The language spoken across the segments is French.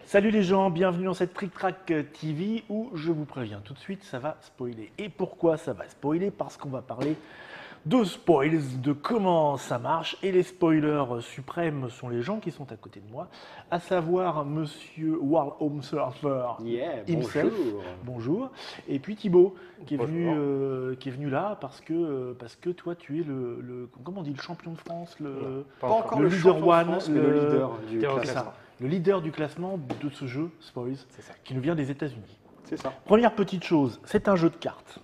Salut les gens, bienvenue dans cette Trick Track TV où je vous préviens tout de suite, ça va spoiler. Et pourquoi ça va spoiler? Parce qu'on va parler de spoils, de comment ça marche. Et les spoilers suprêmes sont les gens qui sont à côté de moi, à savoir Monsieur World Home Surfer himself. Bonjour. Bonjour. Et puis Thibaut, qui est Bonjour. venu là parce que toi tu es comment on dit, le champion de France, Pas encore le le leader champion de one, France, mais le leader du c'est classement. ça, le leader du classement de ce jeu, Spoils, C'est ça. qui nous vient des États-Unis. C'est ça. Première petite chose, c'est un jeu de cartes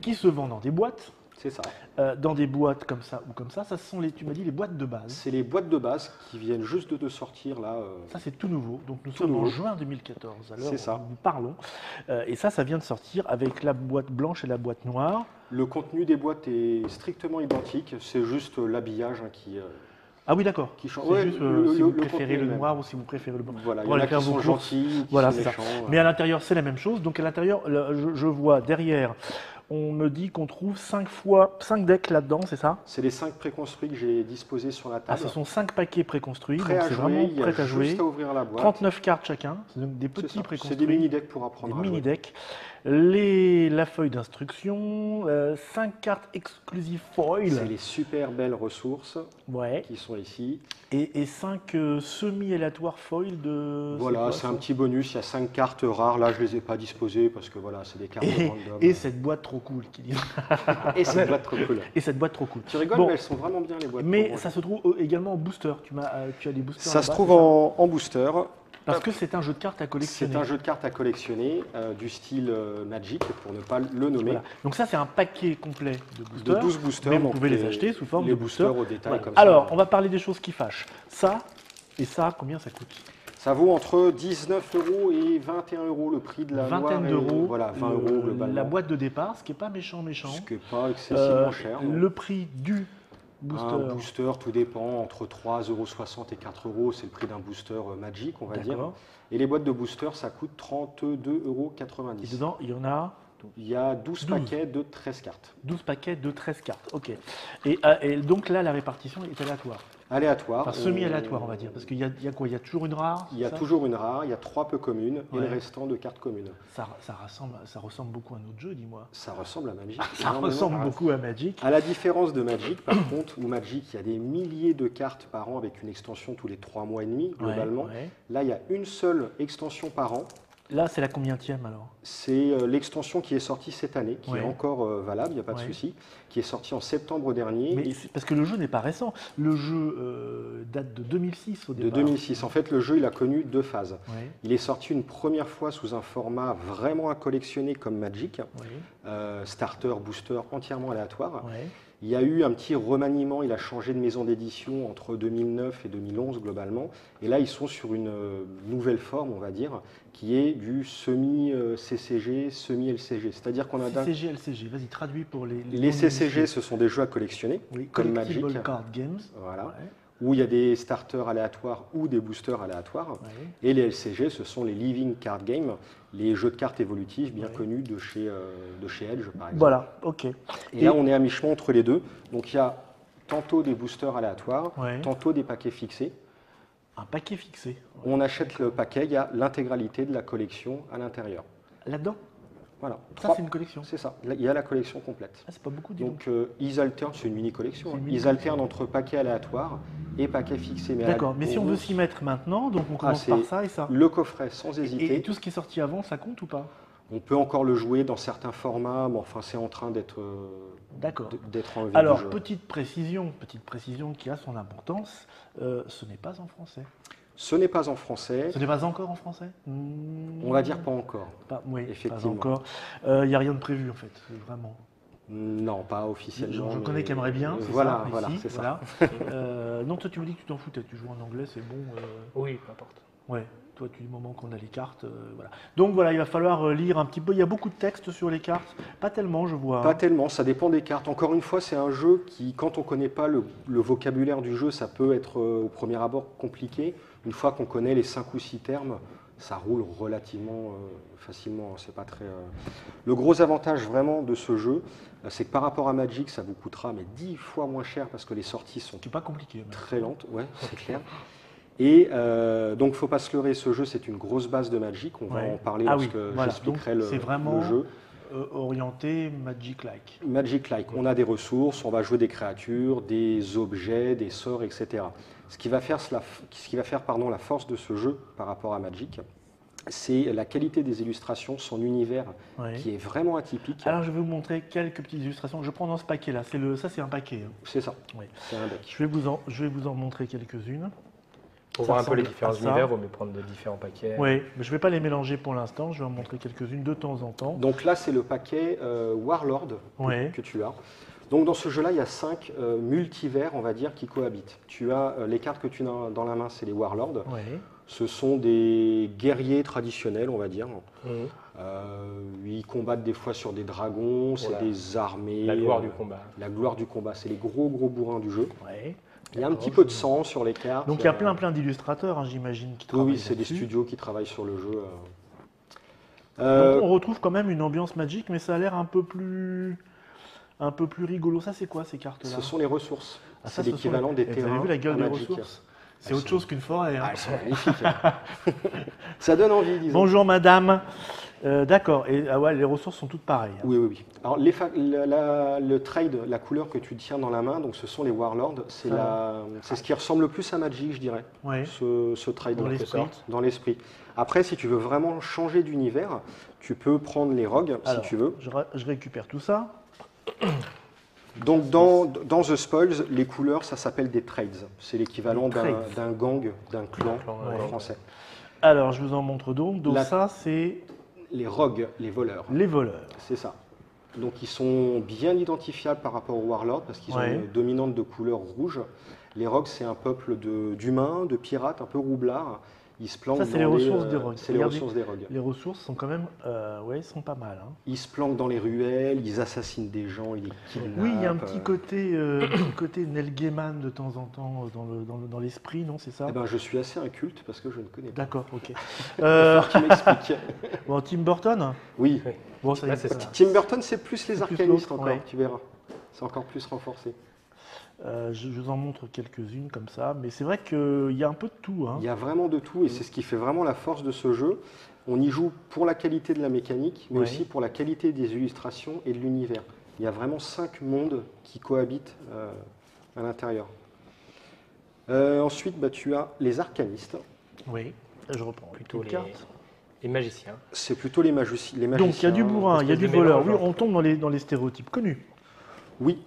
qui se vend dans des boîtes. C'est ça. Dans des boîtes comme ça ou comme ça, ce sont tu m'as dit les boîtes de base. C'est les boîtes de base qui viennent juste de sortir là. Ça c'est tout nouveau, donc nous Tout sommes en nouveau. juin 2014, à l'heure C'est où ça. nous parlons. Et ça vient de sortir avec la boîte blanche et la boîte noire. Le contenu des boîtes est strictement identique, c'est juste l'habillage Ah oui d'accord, qui change. c'est Ouais, juste si vous préférez le noir ou si vous préférez le blanc. Voilà, il y Pour en aller a faire qui vos sont courses. gentils, qui Voilà, sont c'est ça. méchants. Mais à l'intérieur, c'est la même chose. Donc à l'intérieur, je vois derrière, on me dit qu'on trouve 5 decks là-dedans, c'est ça? C'est les 5 préconstruits que j'ai disposés sur la Ah, table. ce sont 5 paquets préconstruits, donc Prêts à c'est jouer, vraiment il y a prêt à jouer. juste à ouvrir la boîte. 39 cartes chacun, c'est donc des C'est petits ça. préconstruits. C'est des mini-decks pour apprendre Des à jouer. mini-decks, la feuille d'instruction, 5 cartes exclusives foil, C'est les super belles ressources ouais, qui sont ici. et 5 semi-aléatoires foil de... Voilà, quoi, c'est ça un petit bonus. Il y a 5 cartes rares. Là, je ne les ai pas disposées parce que voilà, c'est des cartes de random. et cette boîte trop cool, qui dit. Et cette boîte trop cool. Et cette boîte trop cool. Tu rigoles, Bon, mais elles sont vraiment bien les boîtes. mais pour ça moi. se trouve également en booster. Tu as des boosters Ça se là-bas, trouve c'est ça en booster. Parce que c'est un jeu de cartes à collectionner. C'est un jeu de cartes à collectionner du style Magic, pour ne pas le nommer. Voilà. Donc ça, c'est un paquet complet de boosters. De 12 boosters. Mais vous donc pouvez les acheter sous forme les de boosters boosters. au détail Voilà. comme ça. Alors, on va parler des choses qui fâchent. Ça et ça, combien ça coûte? Ça vaut entre 19 € et 21 € le prix de la Vingtaine noire et- d'euros. Voilà, 20 € globalement. La boîte de départ, ce qui n'est pas méchant. Ce qui n'est pas excessivement cher. non. Le prix du booster. Un booster, tout dépend, entre 3,60 € et 4 €, c'est le prix d'un booster Magic, on va dire. D'accord. Et les boîtes de booster, ça coûte 32,90 Et €. dedans, il y en a Il y a 12 12. paquets de 13 cartes. 12 paquets de 13 cartes. Ok. Et donc là, la répartition est aléatoire. Aléatoire. Enfin, semi-aléatoire, on va dire. Parce qu'il y a quoi? Il y a toujours une rare? Il y a ça toujours une rare, il y a 3 peu communes et Ouais. le restant de cartes communes. Ça ressemble beaucoup à notre jeu, dis-moi. Ça ressemble à Magic. Ça énormément. ressemble beaucoup à Magic. À la différence de Magic, par contre, où Magic, il y a des milliers de cartes par an avec une extension tous les 3 mois et demi, globalement. Ouais, ouais. Là, il y a une seule extension par an. Là, c'est la combientième alors? C'est l'extension qui est sortie cette année, qui Ouais. est encore valable, il n'y a pas de Ouais. souci, qui est sortie en septembre dernier. Mais Et c'est parce que le jeu n'est pas récent. Le jeu date de 2006 au de départ. 2006. En fait, le jeu, il a connu 2 phases. Ouais, Il est sorti une première fois sous un format vraiment à collectionner comme Magic, ouais, starter, booster, entièrement aléatoire. ouais. Il y a eu un petit remaniement, il a changé de maison d'édition entre 2009 et 2011 globalement. Et là, ils sont sur une nouvelle forme, on va dire, qui est du semi-CCG, semi-LCG. C'est-à-dire qu'on a CCG, LCG, vas-y, traduis pour les les CCG, non-initiés. ce sont des jeux à collectionner, Oui, comme Collectible Magic. Card Games. Voilà. Ouais, Où il y a des starters aléatoires ou des boosters aléatoires. ouais. Et les LCG, ce sont les Living Card Games, les jeux de cartes évolutifs bien Ouais. connus de chez Edge, par exemple. Voilà, ok. Et là, on est à mi-chemin entre les deux. Donc, il y a tantôt des boosters aléatoires, Ouais. tantôt des paquets fixés. Un paquet fixé. On achète le paquet, il y a l'intégralité de la collection à l'intérieur. Là-dedans, Voilà. ça c'est une collection. C'est ça. Là, il y a la collection complète. Ah, c'est pas beaucoup, dis donc. Donc, ils alternent, c'est une mini-collection. C'est une Ils mini-collection. alternent entre paquets aléatoires et paquets fixés. Mais D'accord, mais si on veut s'y mettre maintenant, donc on commence par c'est ça et ça. le coffret, sans Et hésiter. tout ce qui est sorti avant, ça compte ou pas? On peut encore le jouer dans certains formats, mais enfin, c'est en train d'être D'accord. enlevé Alors, du jeu. petite précision qui a son importance, ce n'est pas en français. Ce n'est pas en français. Ce n'est pas encore en français? On va dire pas encore. Oui, Effectivement. pas encore. Il n'y a rien de prévu en fait, vraiment. Non, pas officiellement. Je mais- connais qui aimerait bien, c'est Voilà, ça, voilà, ici, c'est ça. voilà. Non, toi tu me dis que tu t'en foutais, tu joues en anglais, c'est bon. Oui, peu importe. Ouais, toi du moment qu'on a les cartes, voilà. Donc voilà, il va falloir lire un petit peu, il y a beaucoup de texte sur les cartes, pas tellement je vois. Pas tellement, ça dépend des cartes. Encore une fois, c'est un jeu qui, quand on ne connaît pas le vocabulaire du jeu, ça peut être au premier abord compliqué. Une fois qu'on connaît les 5 ou 6 termes, ça roule relativement facilement. C'est pas très. Le gros avantage vraiment de ce jeu, c'est que par rapport à Magic, ça vous coûtera mais 10 fois moins cher parce que les sorties sont C'est pas compliqué. Mais... très lentes. Ouais, c'est clair. Et donc, il ne faut pas se leurrer, ce jeu, c'est une grosse base de Magic. On va Ouais. en parler Ah lorsque oui, voilà. j'expliquerai Donc, c'est vraiment le jeu. orienté Magic-like. Magic-like, on a des ressources, on va jouer des créatures, des objets, des sorts, etc. Ce qui va faire, la force de ce jeu par rapport à Magic, c'est la qualité des illustrations, son univers Ouais. qui est vraiment atypique. Alors, je vais vous montrer quelques petites illustrations. Je prends dans ce paquet-là. Ça, c'est un paquet. Hein. C'est ça, Oui. c'est un deck. Je vais vous en montrer quelques-unes. Pour Ça voir un peu les ressemble différents à ça. univers, il vaut mieux prendre de différents paquets. Oui, mais je ne vais pas les mélanger pour l'instant. Je vais en montrer quelques-unes de temps en temps. Donc là, c'est le paquet Warlord Ouais. que tu as. Donc dans ce jeu-là, il y a 5 multivers, on va dire, qui cohabitent. Tu as les cartes que tu as dans la main, c'est les Warlords. Ouais. Ce sont des guerriers traditionnels, on va dire. Mhm. Ils combattent des fois sur des dragons, c'est Voilà. des armées. La gloire du combat. La gloire du combat, c'est les gros bourrins du jeu. Ouais. Il y a un D'accord, petit peu de je- sang sur les cartes. Donc il y a plein d'illustrateurs, hein, j'imagine, qui Oui, travaillent oui, c'est des là-dessus. studios qui travaillent sur le jeu. Donc on retrouve quand même une ambiance Magic, mais ça a l'air un peu plus rigolo. Ça, c'est quoi ces cartes-là? Ce sont les ressources. Ah, ça, C'est ce sont l'équivalent les- des Et terrains. Vous avez vu la gueule à des Magic. ressources? C'est Elles autre sont- chose qu'une forêt. Hein. Ah, elles sont magnifiques. Ça donne envie, disons. Bonjour madame. D'accord. Et ah ouais, les ressources sont toutes pareilles. Hein. Oui, oui, oui. Alors, le trade, la couleur que tu tiens dans la main, donc ce sont les Warlords, c'est ce qui ressemble le plus à Magic, je dirais, Ouais. ce trade Dans en quelque l'esprit. sorte, dans l'esprit. Après, si tu veux vraiment changer d'univers, tu peux prendre les rogues, Alors, si tu veux. je récupère tout ça. Donc, dans The Spoils, les couleurs, ça s'appelle des trades. C'est l'équivalent Des trades. d'un gang, d'un clan Ouais. français. Alors, je vous en montre donc. Donc ça, c'est Les rogues, les voleurs. les voleurs. C'est ça. Donc ils sont bien identifiables par rapport aux Warlords parce qu'ils ont Ouais. une dominante de couleur rouge. Les rogues, c'est un peuple d'humains, de pirates, un peu roublards. Ils se planquent Ça, c'est dans les ressources des rogues. C'est les Regardez. ressources des rogues. Les ressources sont quand même, ouais, sont pas mal. Hein. Ils se planquent dans les ruelles, ils assassinent des gens, ils les kidnappent. Oui, il y a un petit côté Neil Gaiman de temps en temps dans l'esprit, non, c'est ça? Eh ben, je suis assez inculte parce que je ne connais pas. D'accord, ok. Alors qui m'explique. Bon, Tim Burton? Oui. Bon, ça y est, Là, c'est voilà. Tim Burton, c'est plus les C'est plus arcanistes l'autre, encore, ouais. tu verras. C'est encore plus renforcé. Je vous en montre quelques-unes comme ça, mais c'est vrai qu'il y a un peu de tout. Hein. Il y a vraiment de tout et c'est ce qui fait vraiment la force de ce jeu. On y joue pour la qualité de la mécanique, mais Ouais. aussi pour la qualité des illustrations et de l'univers. Il y a vraiment 5 mondes qui cohabitent à l'intérieur. Ensuite, tu as les arcanistes. Oui, je reprends Plutôt une les, carte. les magiciens. C'est plutôt les magiciens. Donc il y a du bourrin, il y a du espèce de voleur. Oui, mélange, hein. on tombe dans les stéréotypes connus. Oui,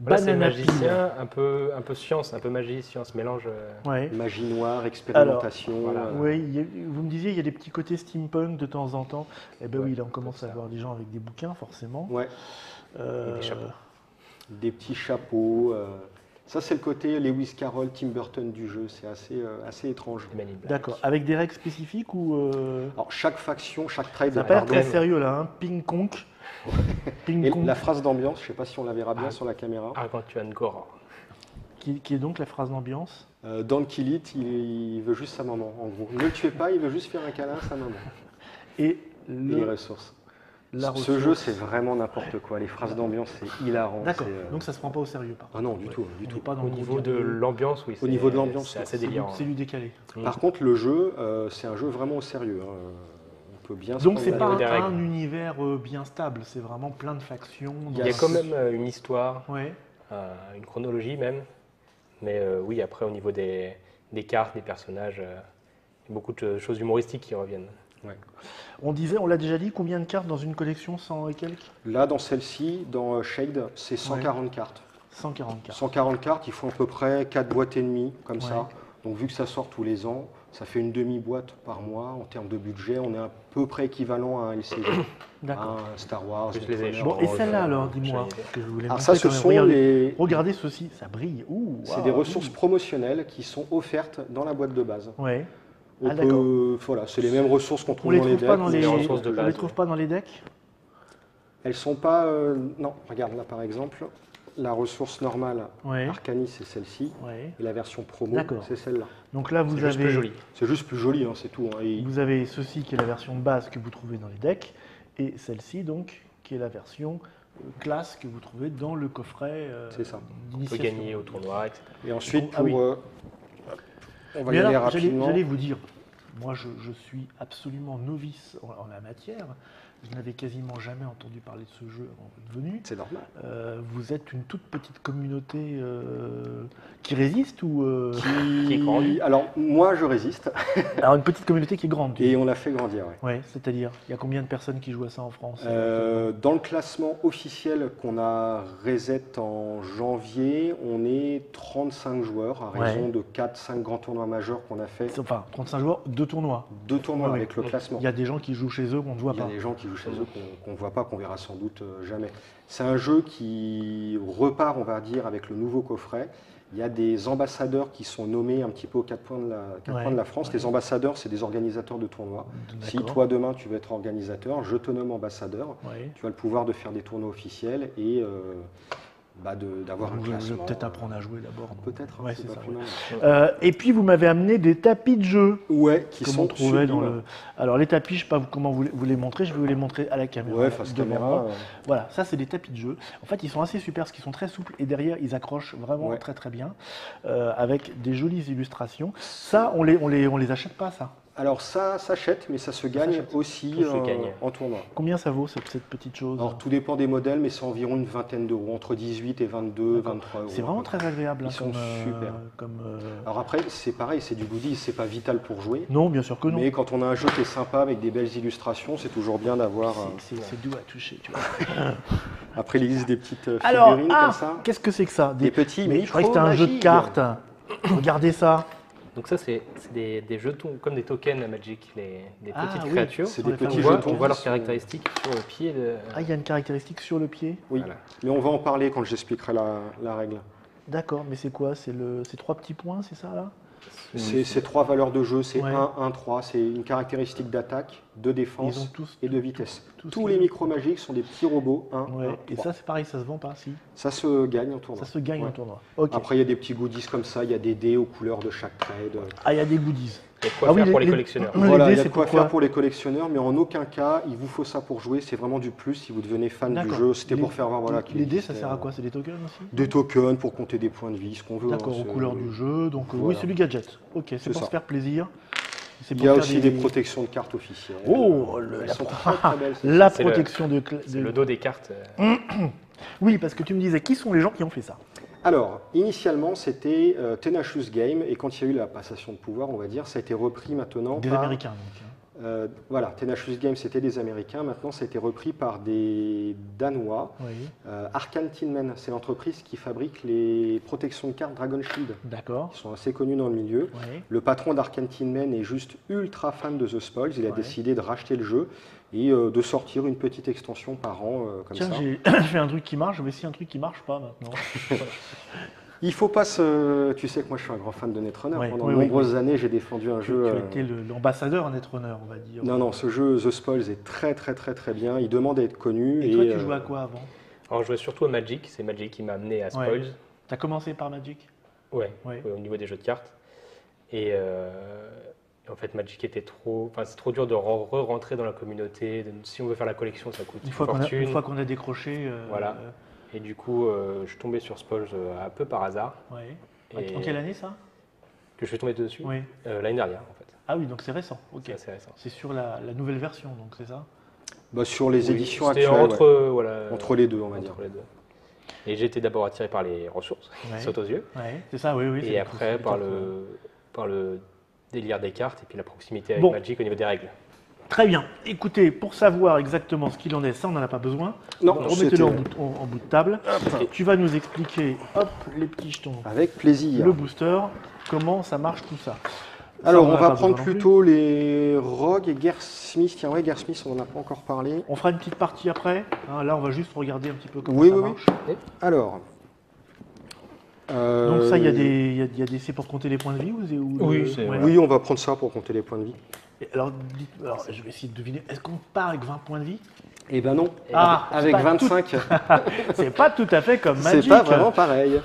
Voilà, c'est Banana magicien, un peu science, un peu magie, science, mélange. peel. Ouais. magie noire, expérimentation. voilà. Oui, vous me disiez, il y a des petits côtés steampunk de temps en temps. Eh bien Ouais, oui, là on commence comme à ça. voir des gens avec des bouquins, forcément. Ouais, Euh, Et des chapeaux. des petits chapeaux. Ça, c'est le côté Lewis Carroll, Tim Burton du jeu. C'est assez étrange. Les Men in Black. D'accord. Avec des règles spécifiques ou Alors, chaque faction, chaque trade. ça n'a pas l'air pardon, très sérieux là, hein. Ping-pong. Et Ping-pong. la phrase d'ambiance, je ne sais pas si on la verra bien Ah. sur la caméra. Gargantuan Gora. Qui est donc la phrase d'ambiance. Dans Kill It, il veut juste sa maman, en gros. Ne le tuez pas, il veut juste faire un câlin à sa maman. Et Et les le, ressources. la Ce ressource. jeu, c'est vraiment n'importe quoi. Les phrases d'ambiance, c'est hilarant. D'accord. c'est, Donc ça se prend pas au sérieux, par Ah non, du tout. On Du n'est tout. pas dans Au le niveau gros de diable. l'ambiance, oui. Au niveau de l'ambiance, c'est assez C'est du- délirant. c'est du décalé. Par contre, le jeu, c'est un jeu vraiment au sérieux. Hein. On peut bien se Donc prendre c'est la pas niveau des un règles. univers bien stable, c'est vraiment plein de factions. Il Il y a quand même une histoire, Ouais. une chronologie même. Mais oui, après, au niveau des cartes, des personnages, il y a beaucoup de choses humoristiques qui reviennent. On l'a déjà dit, combien de cartes dans une collection, 100 et quelques? Là, dans celle-ci, dans Shade, c'est 140 cartes. 140 cartes. 140 cartes, il faut à peu près 4 boîtes et demie, comme Ouais. ça. Donc, vu que ça sort tous les ans, ça fait une demi-boîte par mois. En termes de budget, on est à peu près équivalent à un LCG, D'accord. un Star Wars. Plus les Netrunner. échanges. Bon, et celle-là euh, alors, dis-moi, j'allais dire. que je voulais Alors, montrer ça, ce quand même. sont Regardez, les, regardez ceci, ça brille. Ouh, c'est waouh. des ressources promotionnelles qui sont offertes dans la boîte de base. Ouais. On Ah, voilà, c'est les mêmes ressources qu'on On trouve les dans les trouve pas decks. dans c'est les, des ressources de on les base. trouve pas dans les decks. Elles sont pas. Non, regarde là par exemple, la ressource normale Ouais. Arcanis, c'est celle-ci. Ouais. Et la version promo, D'accord. c'est celle-là. Donc là, C'est vous juste plus avez, joli. C'est juste plus joli, hein, c'est tout. Hein. Et vous avez ceci qui est la version base que vous trouvez dans les decks, et celle-ci donc qui est la version classe que vous trouvez dans le coffret C'est ça. On peut d'initiation. gagner au tournoi, etc. et ensuite, Ah oui. On va Mais y aller alors, rapidement. j'allais vous dire, moi je suis absolument novice en la matière. Je n'avais quasiment jamais entendu parler de ce jeu avant votre venue. C'est normal. Vous êtes une toute petite communauté qui résiste ou Qui est grande. Alors, moi, je résiste. alors une petite communauté qui est grande. Et on l'a fait grandir, ouais. Ouais, c'est-à-dire, il y a combien de personnes qui jouent à ça en France Dans le classement officiel qu'on a reset en janvier, on est 35 joueurs, à raison de 4-5 grands tournois majeurs qu'on a fait. Enfin, 35 joueurs, 2 tournois. 2 tournois Ouais, avec le classement. Il y a des gens qui jouent chez eux qu'on ne voit Il y a pas. des gens qui jouent chez eux qu'on ne voit pas, qu'on verra sans doute jamais. C'est un jeu qui repart, on va dire, avec le nouveau coffret. Il y a des ambassadeurs qui sont nommés un petit peu aux 4 coins de la France. Les ambassadeurs, c'est des organisateurs de tournois. Si toi, demain, tu veux être organisateur, je te nomme ambassadeur. Ouais. Tu as le pouvoir de faire des tournois officiels et d'avoir un Je vais classement. peut-être apprendre à jouer d'abord. Peut-être, hein, Ouais, c'est c'est pas ça, plus ouais. mal. Et puis vous m'avez amené des tapis de jeu. Ouais, qui Comme sont on trouvait dans sublimes. le. Alors les tapis, je ne sais pas comment vous les montrer, je vais vous les montrer à la caméra. Ouais, face devant caméra. moi. Voilà, ça c'est des tapis de jeu. En fait, ils sont assez super parce qu'ils sont très souples et derrière ils accrochent vraiment Ouais. très très bien avec des jolies illustrations. Ça, on les achète pas ça. Alors ça s'achète, mais ça se gagne s'achète. aussi Tout se gagne. en tournoi. Combien ça vaut cette petite chose? Alors tout dépend des modèles, mais c'est environ une vingtaine d'euros, entre 18 et 22, 23 euros. C'est vraiment très agréable. Ils hein, sont super. comme. Alors après, c'est pareil, c'est du goodies, c'est pas vital pour jouer. Non, bien sûr que non. Mais quand on a un jeu qui est sympa avec des belles illustrations, c'est toujours bien d'avoir. C'est doux à toucher, tu vois. Après, il existe des petites Alors, figurines comme ça. qu'est-ce que c'est que ça? Des petits Mais je croyais que c'était un jeu de micro-magiques. cartes. Regardez ça. Donc ça, c'est des jetons, comme des tokens à Magic, des Ah petites oui, créatures. C'est On des les fait petits voir. jetons. On voit leurs qui sont- caractéristiques sur le pied. Ah, il y a une caractéristique sur le pied. Oui, Voilà. mais on va en parler quand j'expliquerai la règle. D'accord, mais c'est quoi? C'est 3 petits points, c'est ça là? C'est 3 valeurs de jeu, c'est Ouais. 1, 1, 3. C'est une caractéristique d'attaque, de Ils ont défense tous. et de vitesse. tous Tous les- les micro-magiques sont des petits robots, 1, Ouais. 1, Et 3. ça, c'est pareil, ça se vend pas, si. Ça se gagne en tournoi. Ça se gagne Ouais. en tournoi. Ok. Après, il y a des petits goodies comme ça, il y a des dés aux couleurs de chaque trade. Ah, il y a des goodies. Il y a de quoi Ah oui, faire pour les- les collectionneurs. les- Voilà, dés, il y a c'est de quoi pourquoi faire pour les collectionneurs, mais en aucun cas, il vous faut ça pour jouer. C'est vraiment du plus si vous devenez fan du D'accord. jeu. C'était Les- pour faire voir voilà, qu'il Les dés, ça existait, sert à quoi? C'est des tokens aussi? Des tokens pour compter des points de vie, ce qu'on veut. D'accord, hein, aux c'est- couleurs du jeu. Donc, oui, Voilà. c'est du gadget. Ok, c'est C'est pour ça. se faire plaisir. C'est Il pour y a faire aussi des protections de cartes officielles. Oh, Elles la sont pro- très, très belles. La C'est le- protection de. C'est le dos des cartes. Oui, parce que tu me disais, qui sont les gens qui ont fait ça? Alors, initialement, c'était Tenacious Game, et quand il y a eu la passation de pouvoir, on va dire, ça a été repris maintenant Des par... Américains, donc. Voilà, Tenacious Game, c'était des Américains. Maintenant, ça a été repris par des Danois. Oui, Arcane Tin Man, c'est l'entreprise qui fabrique les protections de cartes Dragon Shield. d'accord. Ils sont assez connus dans le milieu. Oui. Le patron d'Arcane Tin Man est juste ultra fan de The Spoils. Il a Ouais. décidé de racheter le jeu et de sortir une petite extension par an, comme Tiens, ça. j'ai fait un truc qui marche, je vais essayer un truc qui marche pas maintenant. Il faut pas se... Tu sais que moi je suis un grand fan de Netrunner. Ouais, Pendant oui, de oui, nombreuses années, j'ai défendu un Tu jeu... as été l'ambassadeur Netrunner, on va dire. Non, non, ce jeu The Spoils est très très très très bien. Il demande à être connu. Et toi, tu jouais à quoi avant? Alors je jouais surtout à Magic. C'est Magic qui m'a amené à Spoils. Tu as commencé par Magic? Ouais. Ouais. Au niveau des jeux de cartes. Et en fait, Magic était trop. Enfin, c'est trop dur de re-rentrer dans la communauté. Si on veut faire la collection, ça coûte Une une fois fortune. qu'on a décroché. Voilà. Et du coup, je suis tombé sur Spoils un peu par hasard. Ouais. Et En quelle année ça? que je suis tombé dessus Oui. l'année dernière, en fait. Ah oui, donc c'est récent. Ok. C'est assez récent. C'est sur la nouvelle version, donc c'est ça? Bah, sur les Oui, éditions c'était actuelles. entre, ouais. voilà, Entre les deux, on va entre dire. les deux. Et j'ai été d'abord attiré par les ressources Ouais. qui sautent aux yeux. Ouais, c'est ça, oui, oui. c'est Et les après, cartes, par ouais. le délire des cartes et puis la proximité avec Bon. Magic au niveau des règles. Très bien. Écoutez, pour savoir exactement ce qu'il en est, ça, on n'en a pas besoin. Non, Remettez-le c'était- en bout de table. Tu vas nous expliquer, hop, les petits jetons, Avec plaisir. le booster, comment ça marche tout ça. Alors, Ça, on en a va pas prendre besoin non plus. plutôt les Rogue et Gearsmith. Tiens, ouais, Gearsmith, on n'en a pas encore parlé. On fera une petite partie après. Hein, là, on va juste regarder un petit peu comment Oui, ça oui, marche. Alors. Donc ça, il y a des c'est pour compter les points de vie ou Oui, c'est- Oui, on va prendre ça pour compter les points de vie. Et alors, alors, je vais essayer de deviner. Est-ce qu'on part avec 20 points de vie? Eh ben non. Ah, Avec c'est pas 25, C'est pas tout à fait comme Magic. c'est pas vraiment pareil.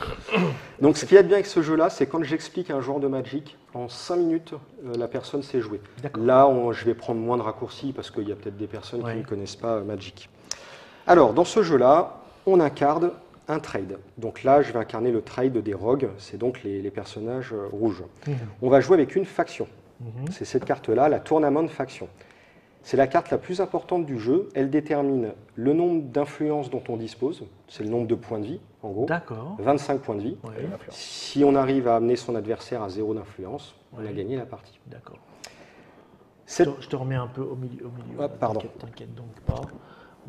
Donc, ce qui est bien avec ce jeu-là, c'est quand j'explique à un joueur de Magic, en 5 minutes, la personne sait jouer. D'accord. Là, je vais prendre moins de raccourcis parce qu'il y a peut-être des personnes Ouais. qui ne connaissent pas Magic. Alors, dans ce jeu-là, on incarne un trade. Donc là, je vais incarner le trade des rogues, c'est donc les personnages rouges. On va jouer avec une faction. C'est cette carte-là, la Tournament Faction. C'est la carte la plus importante du jeu. Elle détermine le nombre d'influences dont on dispose. C'est le nombre de points de vie, en gros. D'accord. 25 points de vie. Ouais. Si on arrive à amener son adversaire à 0 d'influence, on a gagné la partie. D'accord. Cette, Je te remets un peu au milieu. pardon. T'inquiète donc pas.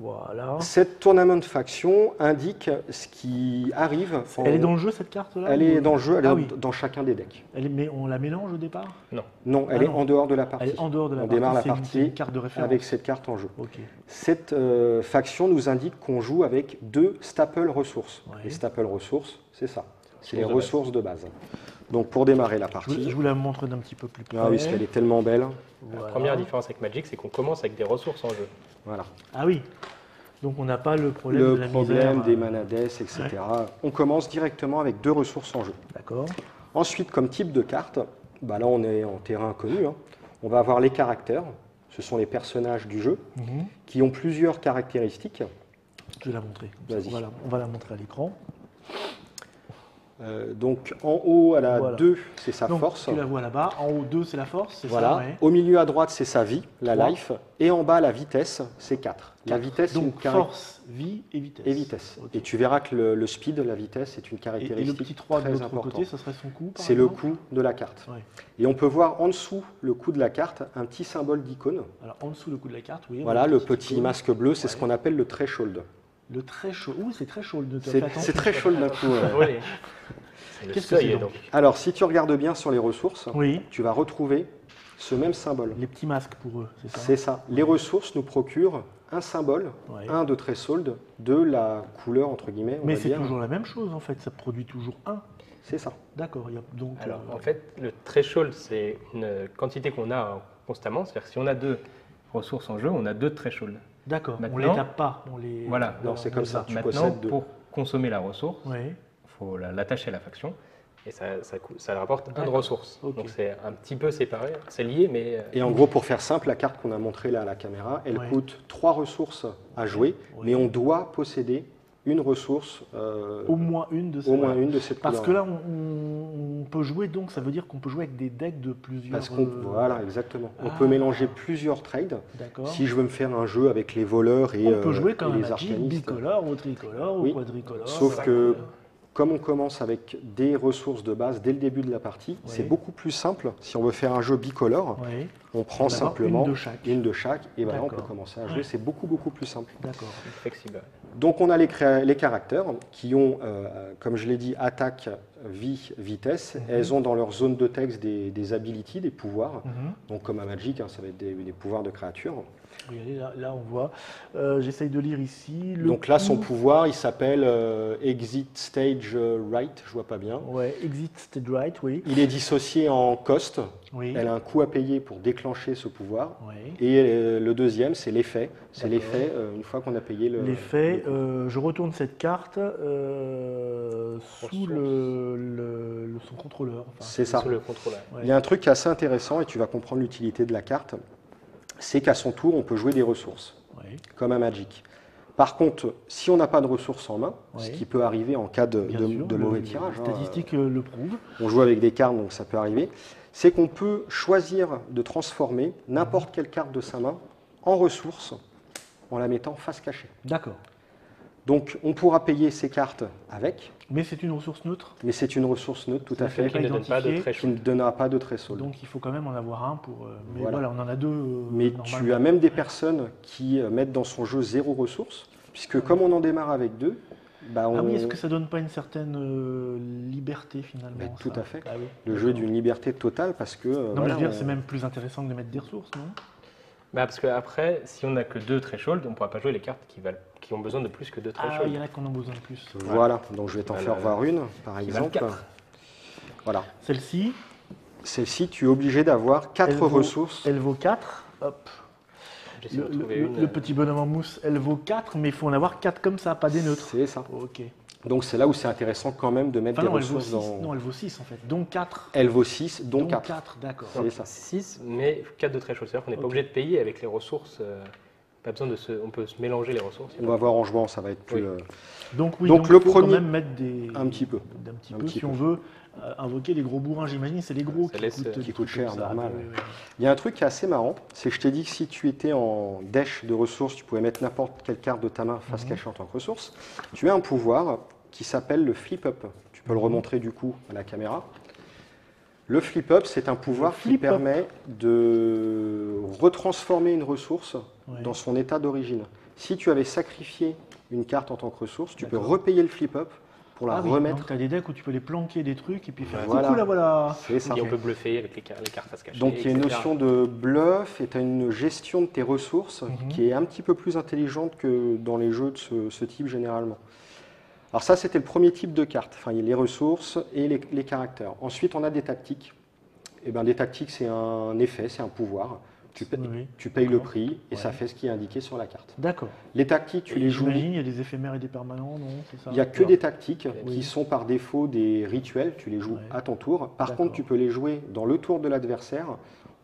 Voilà. cette Tournament Faction indique ce qui arrive. Elle est dans le jeu, cette carte-là? Elle est dans le jeu, elle est oui. dans chacun des decks. Mais on la mélange au départ? Non, elle est en dehors de la partie. Elle est en dehors de la on partie. démarre la C'est partie une carte de référence. avec cette carte en jeu. Ok. Cette faction nous indique qu'on joue avec 2 staple ressources. Ouais. Les staple ressources, c'est ça. C'est les Ressources ressources de base. Donc pour démarrer la Je partie. vous la montre d'un petit peu plus près. Ah oui, parce qu'elle est tellement belle. La Voilà. première différence avec Magic, c'est qu'on commence avec des ressources en jeu. Voilà. Ah oui. Donc on n'a pas le problème de Le la problème misère. des manades, etc. On commence directement avec 2 ressources en jeu. D'accord. Ensuite, comme type de carte, bah là on est en terrain inconnu. On va avoir les caractères. Ce sont les personnages du jeu qui ont plusieurs caractéristiques. Je vais la montrer. Vas-y. On va la montrer à l'écran. Donc en haut, elle a Voilà. 2, c'est sa Donc, force. tu la vois là-bas. En haut, 2, c'est la force. C'est Voilà. ça, ouais. Au milieu à droite, c'est sa vie, la 3. life. Et en bas, la vitesse, c'est 4. La vitesse, c'est une Donc force, vie et vitesse. et vitesse. Ok. Et tu verras que le speed, la vitesse, est une Et caractéristique le petit 3 de très l'autre importante. côté, ça serait son coup par C'est le exemple coût de la carte. Ouais. Et on peut voir en dessous le coût de la carte un petit symbole d'icône. Alors en dessous le coup de la carte, oui. Voilà, on a le un petit icône. masque bleu, c'est ce Ouais. qu'on appelle le threshold. Le très chaud. Ouh, c'est très chaud. C'est très chaud d'un coup. Oui. C'est le Qu'est-ce que seuil, c'est donc. Alors, si tu regardes bien sur les ressources, Oui. tu vas retrouver ce même symbole. Les petits masques pour eux, c'est ça? C'est ça. Les ressources nous procurent un symbole, Ouais. un de threshold, de la couleur, entre guillemets, on Mais va c'est dire. toujours la même chose en fait. Ça produit toujours un. C'est ça. D'accord. Il y a donc. Alors, en fait, le threshold, c'est une quantité qu'on a constamment. C'est-à-dire que si on a 2 ressources en jeu, on a 2 thresholds. D'accord. On Maintenant- les tape pas. On les. Voilà. Non, c'est comme ça. Tu Maintenant, possèdes 2. pour consommer la ressource, Oui. il faut l'attacher à la faction. Et ça rapporte 1 de D'accord. ressources. Ok. Donc c'est un petit peu séparé. C'est lié, mais Et en gros, pour faire simple, la carte qu'on a montrée là à la caméra, elle Ouais. coûte 3 ressources à jouer, Ouais. mais on doit posséder une ressource, Au moins une de ces. au moins une de cette Parce couleur. que là, on peut jouer, donc ça veut dire qu'on peut jouer avec des decks de plusieurs. Parce qu'on, voilà, exactement. On Ah. peut mélanger plusieurs trades. D'accord. Si je veux me faire un jeu avec les voleurs et, On peut jouer comme et un les Magic, arcanistes. bicolore ou tricolore Oui. ou quadricolore. Sauf que, comme on commence avec des ressources de base dès le début de la partie, c'est beaucoup plus simple. Si on veut faire un jeu bicolore, Oui, on prend D'avoir simplement une de chaque. et voilà, on peut D'accord. commencer à jouer. Ouais. C'est beaucoup plus simple. d'accord. flexible. Donc on a les caractères qui ont, comme je l'ai dit, attaque, vie, vitesse. Elles ont dans leur zone de texte des abilities, des pouvoirs. Donc comme à Magic, ça va être des pouvoirs de créatures. Regardez, là, on voit. J'essaye de lire ici. Le Donc là, son coup- pouvoir, il s'appelle Exit Stage Right, je vois pas bien. Ouais, Exit Stage Right, oui. Il est dissocié en cost. Oui. Elle a un coût à payer pour déclencher ce pouvoir. Oui. Et le deuxième, c'est l'effet. C'est D'accord. l'effet une fois qu'on a payé le. L'effet, le coût. je retourne cette carte sous son contrôleur. Enfin, C'est ça. Sous le contrôleur. ouais. Il y a un truc qui est assez intéressant et tu vas comprendre l'utilité de la carte. C'est qu'à son tour, on peut jouer des ressources, Ouais, comme à Magic. Par contre, si on n'a pas de ressources en main, ce Ouais. qui peut arriver en cas de, bien de- sûr, de mauvais tirage, les statistiques le prouvent. on joue avec des cartes, donc ça peut arriver, c'est qu'on peut choisir de transformer n'importe quelle carte de sa main en ressource en la mettant face cachée. D'accord. Donc on pourra payer ces cartes avec, Mais c'est une ressource neutre, mais c'est une ressource neutre tout à C'est-à-dire fait, Qui ne donne pas de identifié, qui ne threshold. donnera pas de threshold. donc il faut quand même en avoir un pour. Mais Voilà. voilà, on en a deux. Mais normalement. tu as même des personnes qui mettent dans son jeu 0 ressources, puisque comme on en démarre avec 2, bah on, Ah oui, est-ce que ça donne pas une certaine liberté finalement Bah, tout ça à fait. Ah oui, le jeu est d'accord. d'une liberté totale parce que. Non, mais voilà, je veux dire, on- c'est même plus intéressant que de mettre des ressources, non? Bah, parce qu'après, si on n'a que 2 thresholds, on ne pourra pas jouer les cartes qui ont besoin de plus que 2 Ah, thresholds. il y en a qui en ont besoin de plus. Voilà, donc je vais t'en Voilà. faire voir une, par Qui valent exemple. 4. Voilà. Celle-ci, Celle-ci, tu es obligé d'avoir 4 Elle vaut- ressources. elle vaut 4. Hop. J'essaie Le, de trouver le- une. le petit bonhomme en mousse, elle vaut 4, mais il faut en avoir 4 comme ça, pas des neutres. C'est ça. Ok. Donc c'est là où c'est intéressant quand même de mettre Enfin, des non, elle vaut ressources 6. dans. Non, elle vaut 6 en fait. Donc 4. Elle vaut 6, dont 4. 4, d'accord. C'est ça. 6, mais 4 de threshold. C'est-à-dire qu'on n'est pas Ok. obligé de payer avec les ressources Pas besoin on peut se mélanger les ressources. On va voir en jouant, ça va être plus... Oui. Donc oui, Donc, donc le il faut premier- quand même mettre un petit peu. si on veut invoquer les gros bourrins, j'imagine, c'est les gros Ça laisse, coûtent, qui des coûtent trucs cher, comme ça. normal. Oui, oui, oui. Il y a un truc qui est assez marrant, c'est que je t'ai dit que si tu étais en dash de ressources, tu pouvais mettre n'importe quelle carte de ta main face cachée en tant que ressource. Tu as un pouvoir qui s'appelle le flip-up. Tu peux le remontrer du coup à la caméra. Le flip-up, c'est un pouvoir qui flip-up. permet de retransformer une ressource Ouais. dans son état d'origine. Si tu avais sacrifié une carte en tant que ressource, tu peux D'accord. repayer le flip-up pour la Ah oui, remettre. donc tu as des decks où tu peux les planquer des trucs et puis faire Voilà. coucou là voilà. C'est ça. Et on peut bluffer avec les cartes face cachée. Donc il y a une etc. notion de bluff et tu as une gestion de tes ressources qui est un petit peu plus intelligente que dans les jeux de ce type généralement. Alors ça c'était le premier type de carte, enfin il y a les ressources et les caractères. Ensuite on a des tactiques. Et ben, des tactiques c'est un effet, c'est un pouvoir. Oui. Tu payes le D'accord. prix et ça Ouais. fait ce qui est indiqué sur la carte. D'accord. Les tactiques tu les joues. J'imagine, il y a des éphémères et des permanents, non? C'est ça? Il n'y a que des tactiques Oui. qui sont par défaut des rituels, tu les joues Ouais. à ton tour. Par D'accord. contre tu peux les jouer dans le tour de l'adversaire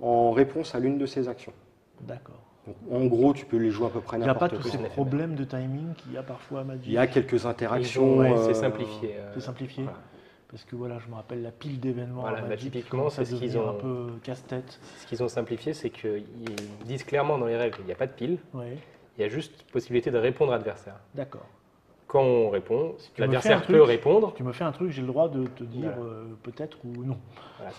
en réponse à l'une de ses actions. D'accord. Donc, en gros, tu peux les jouer à peu près Il n'y a pas n'importe tous quoi. ces problèmes de timing qu'il y a parfois à Magic. Il y a quelques Ils interactions. ont- ouais, c'est simplifié. C'est simplifié. Voilà. Parce que voilà, je me rappelle la pile d'événements Voilà, à bah, Magic qui typiquement, commence à c'est ce qu'ils devenir ont- un peu casse-tête. Ce qu'ils ont simplifié, c'est qu'ils disent clairement dans les règles qu'il n'y a pas de pile, Ouais, il y a juste possibilité de répondre à l'adversaire. d'accord. Quand on répond, Tu me l'adversaire fais un peut truc. répondre, Tu me fais un truc, j'ai le droit de te dire Voilà. peut-être ou non. voilà.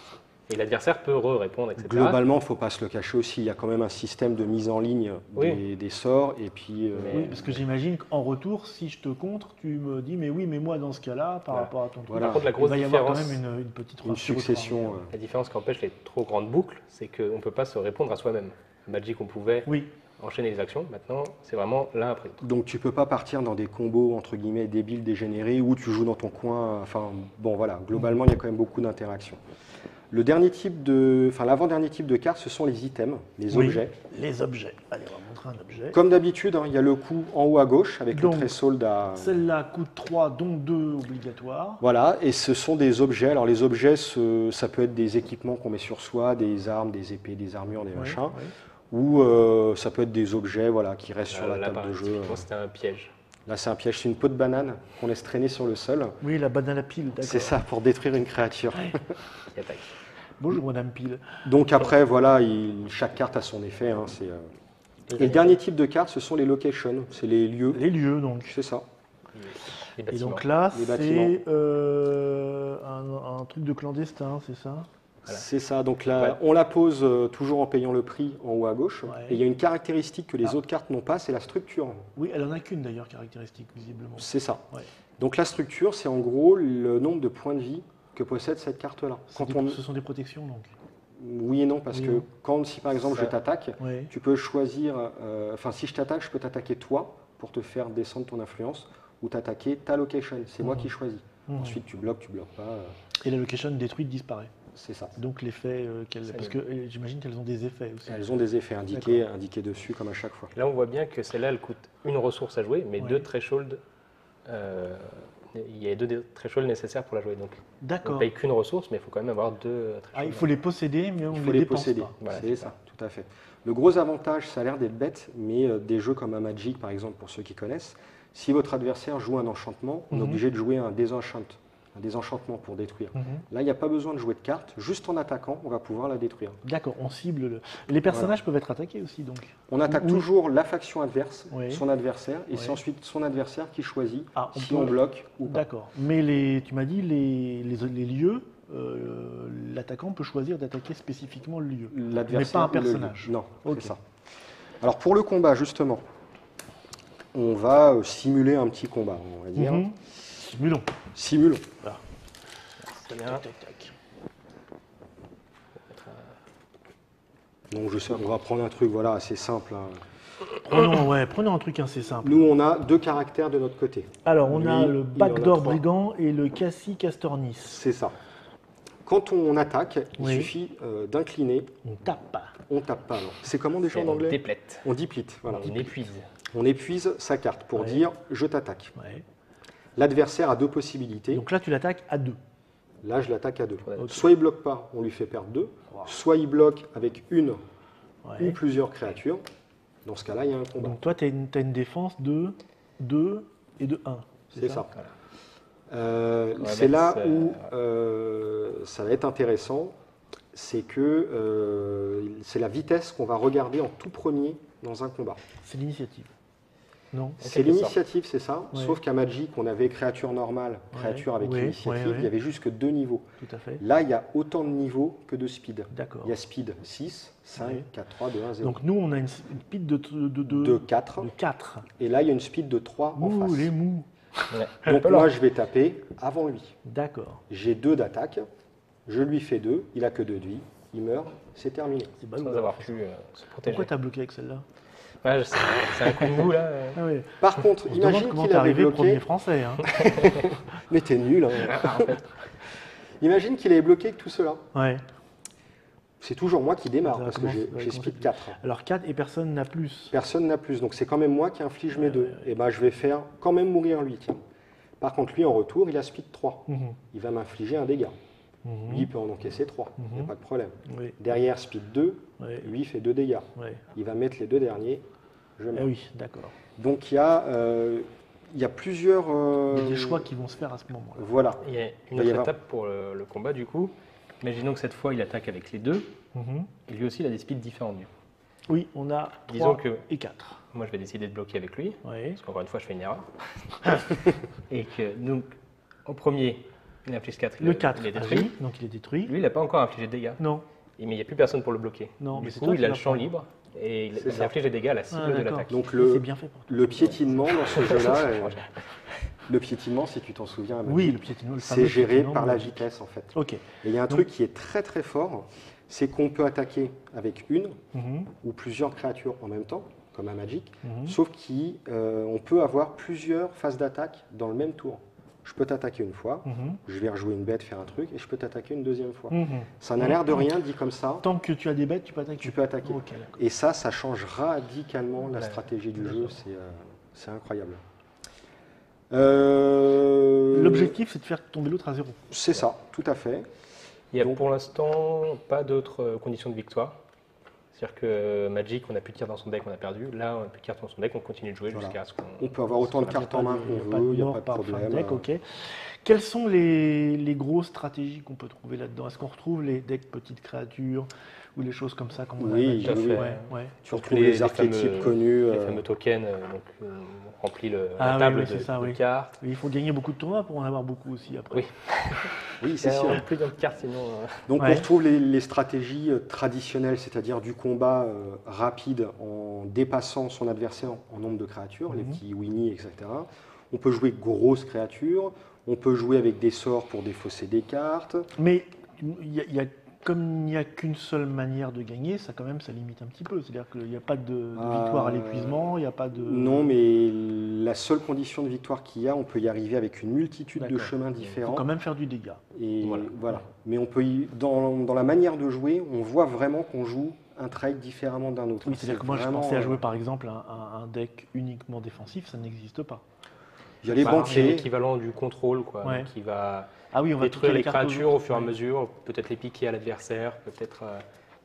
Et l'adversaire peut répondre, etc. Globalement, il ne faut pas se le cacher aussi. Il y a quand même un système de mise en ligne Oui. des sorts. Et puis, Mais- Oui, parce que j'imagine qu'en retour, si je te contre, tu me dis mais oui, mais moi dans ce cas-là, par Voilà. rapport à ton truc, Voilà. Par contre, la il grosse va y avoir quand différence, même une petite une rupture succession. autour. la différence qui empêche les trop grandes boucles, c'est qu'on ne peut pas se répondre à soi-même. Magic, on pouvait Oui, enchaîner les actions. Maintenant, c'est vraiment l'un après l'autre. Donc tu peux pas partir dans des combos entre guillemets débiles, dégénérés, où tu joues dans ton coin. Enfin bon voilà, globalement il y a quand même beaucoup d'interactions. Le dernier type de, enfin l'avant-dernier type de carte, ce sont les items, les Oui. objets. les objets. Allez, on va montrer un objet. Comme d'habitude, hein, il y a le coup en haut à gauche avec Donc, le threshold à. Celle-là coûte 3, dont 2 obligatoires. Voilà, et ce sont des objets. Alors les objets, ça peut être des équipements qu'on met sur soi, des armes, des épées, des armures, des Oui, machins, oui. ou ça peut être des objets voilà, qui restent sur la Là, table par de jeu. typiquement, c'était un piège. Là c'est un piège, c'est une peau de banane qu'on laisse traîner sur le sol. Oui, la banane à pile, d'accord. C'est ça, pour détruire une créature. Qui attaque. Bonjour Madame Pile. Donc après, voilà, chaque carte a son effet. Hein, Et le dernier type de carte, ce sont les locations, c'est les lieux. Les lieux, donc. C'est ça. Les Et bâtiments. donc là, Les c'est bâtiments. un truc de clandestin, c'est ça? Voilà. C'est ça. Donc là, Ouais. on la pose toujours en payant le prix en haut à gauche. Ouais. Et il y a une caractéristique que les Ah. autres cartes n'ont pas, c'est la structure. Oui, elle en a qu'une d'ailleurs, caractéristique, visiblement. C'est ça. Ouais. Donc la structure, c'est en gros le nombre de points de vie que possède cette carte-là. Ce sont des protections, donc. Oui et non, parce Oui, que non. si par exemple Ça- je t'attaque, Oui. tu peux choisir, enfin si je t'attaque, je peux t'attaquer toi pour te faire descendre ton influence, ou t'attaquer ta location, c'est moi Mhm. qui choisis. Mhm. Ensuite tu bloques pas, Et la location détruite disparaît. c'est ça. Donc l'effet qu'elle. Ça Parce le- que j'imagine qu'elles ont des effets aussi. Elles ont des effets indiqués dessus comme à chaque fois. Là, on voit bien que celle-là, elle coûte une ressource à jouer, mais Ouais. deux thresholds. Il y a deux thresholds nécessaires pour la jouer. Donc, on D'accord. ne paye qu'une ressource, mais il faut quand même avoir deux thresholds. Ah, il faut les posséder, mais on Il ne faut les les dépense posséder, pas. Voilà, c'est c'est ça, tout à fait. Le gros avantage, ça a l'air d'être bête, mais des jeux comme un Magic par exemple, pour ceux qui connaissent, si votre adversaire joue un enchantement, on est Mhm. obligé de jouer un désenchantement pour détruire. Mhm. Là, il n'y a pas besoin de jouer de cartes, juste en attaquant, on va pouvoir la détruire. D'accord, on cible le. Les personnages peuvent être attaqués aussi, donc. On attaque Oui. toujours la faction adverse, Oui. son adversaire, et Oui. c'est ensuite son adversaire qui choisit Ah, on si peut- on bloque ou pas. D'accord. Mais tu m'as dit les lieux, l'attaquant peut choisir d'attaquer spécifiquement le lieu. L'adversaire un ou le lieu. personnage. Non, Ok. c'est ça. Alors pour le combat, justement, on va simuler un petit combat, on va dire. Mhm. Simulons. Simulons. Très bien. Tac, tac, tac. Donc je sais, on va prendre un truc voilà, assez simple. Hein. Prenons un truc assez simple. Nous, on a deux caractères de notre côté. Alors, on a Lui, le il en a Backdoor trois. Brigand et le Cassie Castornis. C'est ça. Quand on attaque, il Oui. suffit d'incliner. On tape. On tape pas. non. C'est comment déjà en On anglais déplète. On deplete. Voilà. On épuise. On épuise sa carte pour Ouais. dire je t'attaque. Ouais. L'adversaire a deux possibilités. Donc là, tu l'attaques à 2. Là, je l'attaque à deux. Ok. Soit il bloque pas, on lui fait perdre 2. Wow. Soit il bloque avec une ou Ouais. plusieurs créatures. Dans ce cas-là, il y a un combat. Donc toi, tu as une défense de 2 et de 1. C'est ça. Voilà. C'est là mettre, où ça va être intéressant, c'est que c'est la vitesse qu'on va regarder en tout premier dans un combat. C'est l'initiative. Non? C'est l'initiative, c'est ça. Ouais. Sauf qu'à Magic, on avait créature normale, créature avec Ouais, l'initiative. ouais. Il y avait juste que 2 niveaux. Tout à fait. Là, il y a autant de niveaux que de speed. D'accord. Il y a speed 6, 5, Ouais. 4, 3, 2, 1, 0. Donc nous, on a une speed de 4. de 4. Et là, il y a une speed de 3 en Ouh, face. les mous. Ouais. Donc moi, je vais taper avant lui. D'accord. J'ai 2 d'attaque. Je lui fais 2. Il a que 2 de vie. Il meurt. C'est terminé. C'est balou. Sans avoir pu se protéger. Pourquoi t'as bloqué avec celle-là? Ouais, c'est un coup de mou là. Ah ouais. Par contre, On se demande imagine comment qu'il t'es avait arrivé bloqué. premier français. Hein. Mais t'es nul. Hein. En fait, Imagine qu'il avait bloqué avec tout cela. Ouais. C'est toujours moi qui démarre Ça parce que commence- j'ai ouais, j'ai comment speed c'est- 4. Alors 4 et personne n'a plus. Personne n'a plus. Donc c'est quand même moi qui inflige mes Ouais, 2. ouais, ouais. Et ben je vais faire quand même mourir lui. Tiens. Par contre, lui en retour, il a speed 3. Mhm. Il va m'infliger un dégât. Mhm. Lui, il peut en encaisser 3. Il n'y a Mhm. pas de problème. Oui. Derrière, speed 2. Ouais. Lui, il fait 2 dégâts. Ouais. Il va mettre les 2 derniers. Je Ah meurs. oui, d'accord. Donc il y a plusieurs. Il y a des choix qui vont se faire à ce moment-là. Voilà. il y a va une y autre avoir- étape pour le combat du coup. Imaginons que cette fois il attaque avec les 2. Mhm. Et lui aussi il a des speeds différents. Du coup. Oui, on a 3 Disons que- et 4. Moi je vais décider de bloquer avec lui. Ouais. Parce qu'encore une fois je fais une erreur. Et que donc au premier il inflige 4. Le 4 il est détruit. agit, donc il est détruit. Lui il n'a pas encore infligé de dégâts. Non. Mais il n'y a plus personne pour le bloquer. Non, mais Du c'est coup toi il qui a vas le champ prendre. libre. Et C'est il ça. inflige des dégâts à la cible Ah, de d'accord. l'attaque. Donc C'est bien fait pour toi. le piétinement dans ce jeu-là, le piétinement, si tu t'en souviens, Magic, Oui, le piétinement, le c'est fameux géré piétinement par la magique. vitesse en fait. Ok. Et il y a un truc qui est très très fort, c'est qu'on peut attaquer avec une Mhm. ou plusieurs créatures en même temps, comme un Magic, Mhm. sauf qu'on peut avoir plusieurs phases d'attaque dans le même tour. Je peux t'attaquer une fois, Mhm. je vais rejouer une bête, faire un truc, et je peux t'attaquer une deuxième fois. Mhm. Ça n'a l'air de rien dit comme ça, Tant que tu as des bêtes, tu peux attaquer. tu peux attaquer. Ok, d'accord. Et ça change radicalement la Ouais, stratégie du d'accord. jeu, c'est incroyable. L'objectif, c'est de faire tomber l'autre à 0. C'est ça, tout à fait. Il n'y a Donc- pour l'instant pas d'autres conditions de victoire. C'est-à-dire que Magic, on n'a plus de cartes dans son deck, on a perdu. Là, on n'a plus de cartes dans son deck, on continue de jouer Voilà. jusqu'à ce qu'on. On peut avoir autant de Il y a cartes pas en main de- il y a qu'on pas de veut, il n'y a mort pas de par fin problème. deck, ok. Quelles sont les grosses stratégies qu'on peut trouver là-dedans? Est-ce qu'on retrouve les decks petites créatures ou les choses comme ça comme on a Oui, Magic? tout à fait. Ouais, ouais. Tu Donc retrouves les archétypes fameux- connus. Les fameux tokens, donc on remplit la Ah oui, table oui, de, c'est ça, de oui. cartes. Il faut gagner beaucoup de tournois pour en avoir beaucoup aussi après. Oui. Oui, c'est sûr. Plus de cartes sinon. Donc Ouais. on retrouve les stratégies traditionnelles, c'est-à-dire du combat rapide en dépassant son adversaire en nombre de créatures, les Mhm. petits Winnie, etc. On peut jouer grosses créatures, on peut jouer avec des sorts pour défausser des cartes. Mais comme il n'y a qu'une seule manière de gagner, ça quand même, ça limite un petit peu. C'est-à-dire qu'il n'y a pas de victoire à l'épuisement, il n'y a pas de... Non, mais la seule condition de victoire qu'il y a, on peut y arriver avec une multitude de D'accord. chemins Il faut différents. quand même faire du dégât. Et Voilà. voilà. Mais on peut dans la manière de jouer, on voit vraiment qu'on joue un trade différemment d'un autre. Oui, c'est-à-dire que moi, je vraiment, pensais à jouer par exemple un deck uniquement défensif, ça n'existe pas. Il y a les C'est banquiers. l'équivalent du contrôle, quoi. Ouais. Donc, qui va Ah oui, on va détruire piquer les cartes aux créatures au autres. fur et à Ouais. mesure, peut-être les piquer à l'adversaire, peut-être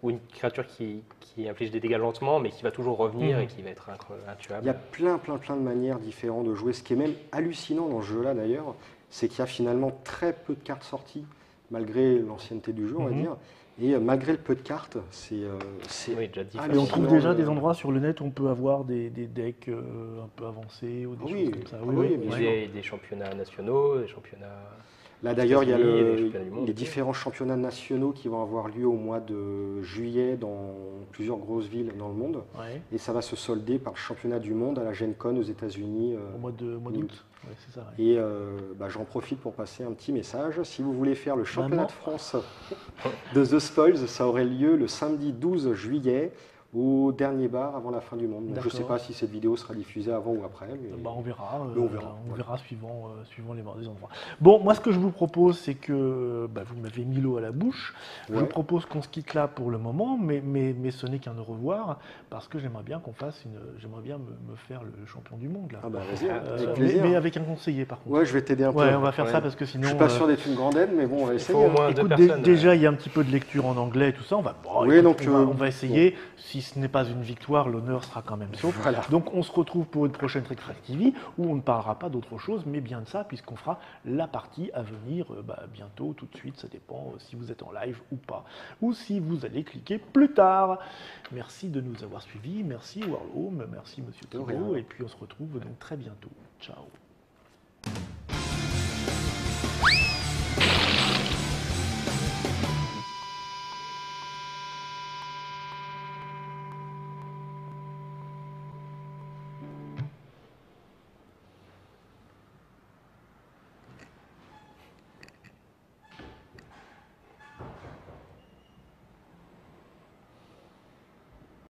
ou une créature qui inflige des dégâts lentement, mais qui va toujours revenir Mhm. et qui va être intuable. Il y a plein de manières différentes de jouer. Ce qui est même hallucinant dans ce jeu-là d'ailleurs, c'est qu'il y a finalement très peu de cartes sorties, malgré l'ancienneté du jeu, on va Mhm. dire. Et malgré le peu de cartes, c'est Oui, déjà différent. Et on trouve Sinon, déjà des endroits sur le net où on peut avoir des decks un peu avancés ou des Oui, choses comme ça. ah oui, bien Il y sûr. a des championnats nationaux, des championnats. Là d'ailleurs, il y a États-Unis et les championnats du monde. les différents championnats nationaux qui vont avoir lieu au mois de juillet dans plusieurs grosses villes dans le monde. Ouais, Et ça va se solder par le championnat du monde à la Gen Con aux États-Unis. au mois d'août. Ouais, c'est ça. Ouais. Et j'en profite pour passer un petit message. Si vous voulez faire le championnat Maman. de France de The Spoils, ça aurait lieu le samedi 12 juillet au dernier bar avant la fin du monde. Donc, je ne sais D'accord. pas si cette vidéo sera diffusée avant ou après. Mais... Bah, on verra. Mais on verra, On voilà. verra suivant les endroits. Bon, moi, ce que je vous propose, c'est que vous m'avez mis l'eau à la bouche. Je Ouais. vous propose qu'on se quitte là pour le moment, mais ce n'est qu'un au revoir, parce que j'aimerais bien qu'on fasse j'aimerais bien me faire le champion du monde là. Ah bah vas-y, Euh, avec mais, plaisir. mais avec un conseiller par contre. Ouais, je vais t'aider un peu. Ouais, on va faire Ouais. ça parce que sinon. Je suis pas sûr d'être une grande aide, mais bon, on va Il essayer. faut au hein. moins deux Écoute, personnes. déjà, il y a un petit peu de lecture en anglais et tout ça. On va, Oui, écoute, donc, on va essayer. Si si ce n'est pas une victoire, l'honneur sera quand même sauf. Voilà. Donc on se retrouve pour une prochaine Trick Track TV où on ne parlera pas d'autre chose, mais bien de ça, puisqu'on fera la partie à venir bientôt, tout de suite, ça dépend si vous êtes en live ou pas, ou si vous allez cliquer plus tard. Merci de nous avoir suivis, merci Warhome, merci Monsieur De Thibault, rien. et puis on se retrouve donc très bientôt. Ciao.